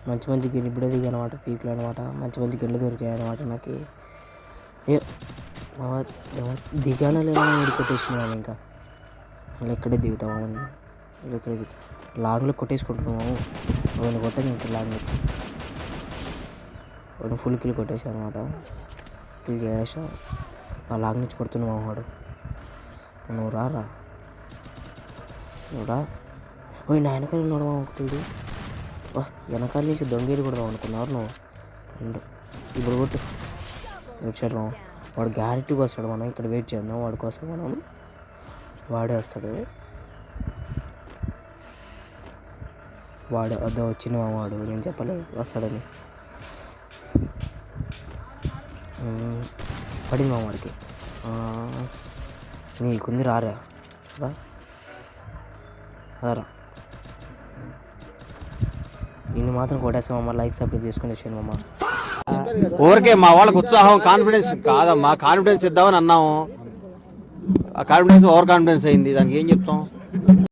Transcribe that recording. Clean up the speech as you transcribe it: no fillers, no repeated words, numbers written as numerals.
మంచి మంచి గిన్నె ఇప్పుడే దిగా అనమాట, పీకులు అనమాట. మంచి మంచి గిన్నెలు దొరికాయి అనమాట నాకు. దిగానో లేదా మీరు కొట్టేసినాము. ఇంకా మళ్ళీ ఎక్కడే దిగుతాము, మళ్ళీ ఎక్కడే దిగుతాం. లాంగ్లో కొట్టేసుకుంటున్నాము. వాళ్ళు కొట్టదు ఇంకా లాంగ్ వచ్చి వాడు ఫుల్ కిల్ కొట్టేసా అనమాట. కిల్ చేసా. ఆ లాంగ్ నుంచి కొడుతున్నావు వాడు. నువ్వు రారా, నువ్వు రా. పోయి నా వెనకాల ఉన్నాడు ఒకటి. వెనకాల నుంచి దొంగేరు కొడదాం అనుకున్నారు నువ్వు. ఇప్పుడు కొట్టు వచ్చాడు. వాడు గ్యారెంటీగా వస్తాడు. మనం ఇక్కడ వెయిట్ చేద్దాం వాడి కోసం. మనం వాడే వస్తాడు. వాడు అదో వచ్చిన వాడు, నేను చెప్పలేదు వస్తాడని. పడింది మా వాడికి. నీకుంది రారా, రా. నిన్ను మాత్రం కొట్టేస్తామమ్మ. లైక్ సబ్స్క్రైబ్ చేసుకుని వచ్చాను అమ్మ. ఊరికే మా వాళ్ళకి ఉత్సాహం, కాన్ఫిడెన్స్ కాదమ్మా. కాన్ఫిడెన్స్ ఇద్దామని అన్నాము, ఆ కాన్ఫిడెన్స్ ఓవర్ కాన్ఫిడెన్స్ అయింది. దానికి ఏం చెప్తాం?